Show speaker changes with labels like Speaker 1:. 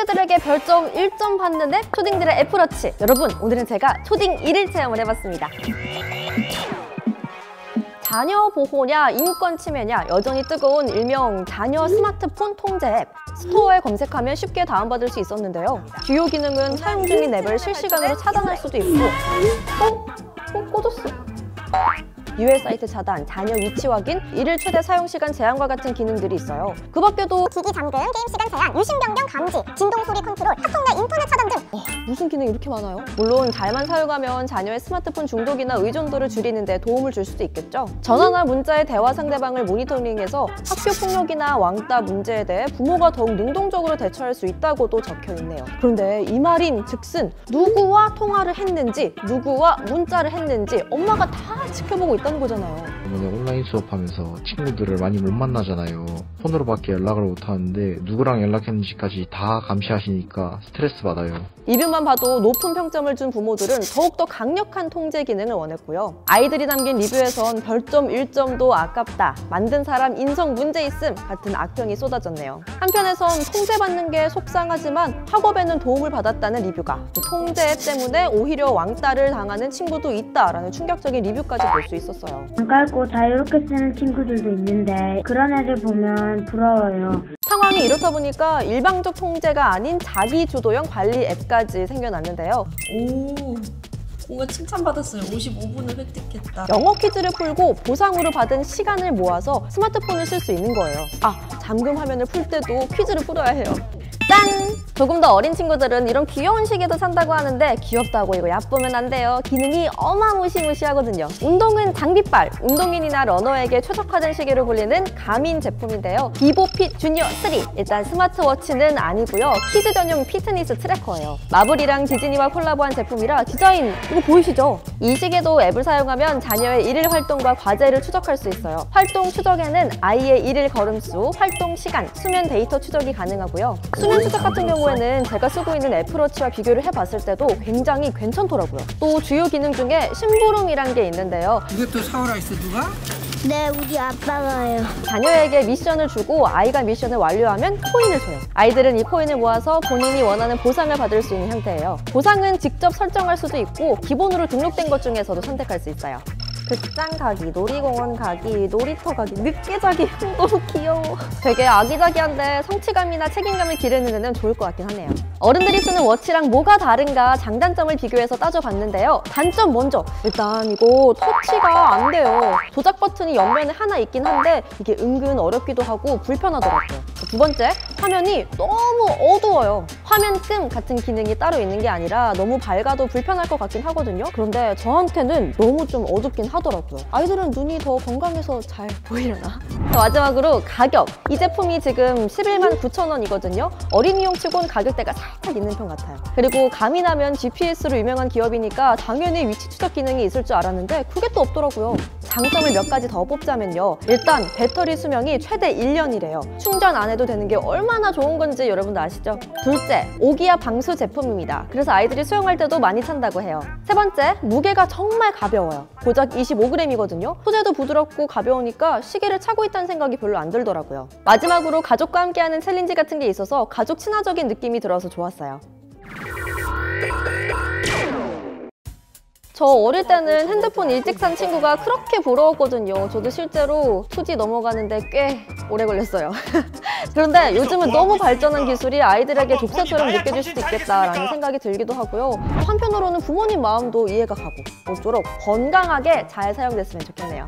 Speaker 1: 형제들에게 별점 1점 받는 앱 초딩들의 애플워치. 여러분, 오늘은 제가 초딩 1일 체험을 해봤습니다. 자녀 보호냐 인권 침해냐 여전히 뜨거운 일명 자녀 스마트폰 통제 앱. 스토어에 검색하면 쉽게 다운받을 수 있었는데요. 주요 기능은 사용 중인 앱을 실시간으로 차단할 수도 있고 꺼졌어. 유해 사이트 차단, 자녀 위치 확인, 일일 최대 사용 시간 제한과 같은 기능들이 있어요. 그 밖에도
Speaker 2: 기기 잠금, 게임 시간 제한, 유심 변경 감지, 진동 소리 컨트롤, 카톡 내 인터넷 차단 등.
Speaker 1: 무슨 기능이 이렇게 많아요? 물론 잘만 사용하면 자녀의 스마트폰 중독이나 의존도를 줄이는 데 도움을 줄 수도 있겠죠. 전화나 문자의 대화 상대방을 모니터링해서 학교 폭력이나 왕따 문제에 대해 부모가 더욱 능동적으로 대처할 수 있다고도 적혀 있네요. 그런데 이 말인 즉슨 누구와 통화를 했는지, 누구와 문자를 했는지 엄마가 다 지켜보고 있다는 거잖아요.
Speaker 3: 이번에 온라인 수업하면서 친구들을 많이 못 만나잖아요. 폰으로밖에 연락을 못 하는데 누구랑 연락했는지까지 다 감시하시니까 스트레스 받아요.
Speaker 1: 리뷰만 봐도 높은 평점을 준 부모들은 더욱더 강력한 통제 기능을 원했고요. 아이들이 남긴 리뷰에선 별점 1점도 아깝다, 만든 사람 인성 문제 있음 같은 악평이 쏟아졌네요. 한편에선 통제받는 게 속상하지만 학업에는 도움을 받았다는 리뷰가, 통제 앱 때문에 오히려 왕따를 당하는 친구도 있다라는 충격적인 리뷰까지 볼 수 있었어요.
Speaker 4: 안 깔고 자유롭게 쓰는 친구들도 있는데 그런 애들 보면 부러워요.
Speaker 1: 상황이 이렇다 보니까 일방적 통제가 아닌 자기 주도형 관리 앱까지 생겨났는데요.
Speaker 5: 오, 뭔가 칭찬받았어요. 55분을 획득했다.
Speaker 1: 영어 퀴즈를 풀고 보상으로 받은 시간을 모아서 스마트폰을 쓸 수 있는 거예요. 잠금 화면을 풀 때도 퀴즈를 풀어야 해요. 짠! 조금 더 어린 친구들은 이런 귀여운 시계도 산다고 하는데 귀엽다고 이거 얕보면 안 돼요. 기능이 어마무시무시하거든요. 운동은 장비빨, 운동인이나 러너에게 최적화된 시계로 불리는 가민 제품인데요. 비보핏 주니어 3. 일단 스마트워치는 아니고요. 키즈 전용 피트니스 트래커예요. 마블이랑 디즈니와 콜라보한 제품이라 디자인 이거 보이시죠? 이 시계도 앱을 사용하면 자녀의 일일 활동과 과제를 추적할 수 있어요. 활동 추적에는 아이의 일일 걸음수, 활동 시간, 수면 데이터 추적이 가능하고요. 수면 추적 같은 경우에는 제가 쓰고 있는 애플워치와 비교를 해봤을 때도 굉장히 괜찮더라고요. 또 주요 기능 중에 심부름이란 게 있는데요.
Speaker 6: 이것도 사오라 했어 누가?
Speaker 4: 네, 우리 아빠가요.
Speaker 1: 자녀에게 미션을 주고 아이가 미션을 완료하면 코인을 줘요. 아이들은 이 코인을 모아서 본인이 원하는 보상을 받을 수 있는 형태예요. 보상은 직접 설정할 수도 있고 기본으로 등록된 것 중에서도 선택할 수 있어요. 극장 가기, 놀이공원 가기, 놀이터 가기, 늦게 자기 너무 귀여워. 되게 아기자기한데 성취감이나 책임감을 기르는 데는 좋을 것 같긴 하네요. 어른들이 쓰는 워치랑 뭐가 다른가 장단점을 비교해서 따져봤는데요. 단점 먼저! 일단 이거 터치가 안 돼요. 조작 버튼이 옆면에 하나 있긴 한데 이게 은근 어렵기도 하고 불편하더라고요. 두 번째, 화면이 너무 어두워요. 화면끔 같은 기능이 따로 있는 게 아니라 너무 밝아도 불편할 것 같긴 하거든요. 그런데 저한테는 너무 좀 어둡긴 하더라고요. 아이들은 눈이 더 건강해서 잘 보이려나? 마지막으로 가격! 이 제품이 지금 11만 9천 원이거든요. 어린이용 치곤 가격대가 살짝 있는 편 같아요. 그리고 가민하면 GPS로 유명한 기업이니까 당연히 위치 추적 기능이 있을 줄 알았는데 그게 또 없더라고요. 장점을 몇 가지 더 뽑자면요. 일단 배터리 수명이 최대 1년이래요. 충전 안 해도 되는 게 얼마나 좋은 건지 여러분도 아시죠? 둘째, 오기압 방수 제품입니다. 그래서 아이들이 수영할 때도 많이 찬다고 해요. 세 번째, 무게가 정말 가벼워요. 고작 25g이거든요. 소재도 부드럽고 가벼우니까 시계를 차고 있다는 생각이 별로 안 들더라고요. 마지막으로 가족과 함께하는 챌린지 같은 게 있어서 가족 친화적인 느낌이 들어서 좋았어요. 저 어릴 때는 핸드폰 일찍 산 친구가 그렇게 부러웠거든요. 저도 실제로 2G 넘어가는데 꽤 오래 걸렸어요. 그런데 요즘은 너무 발전한 기술이 아이들에게 독서처럼 느껴질 수도 있겠다라는 생각이 들기도 하고요. 한편으로는 부모님 마음도 이해가 가고 모쪼록 건강하게 잘 사용됐으면 좋겠네요.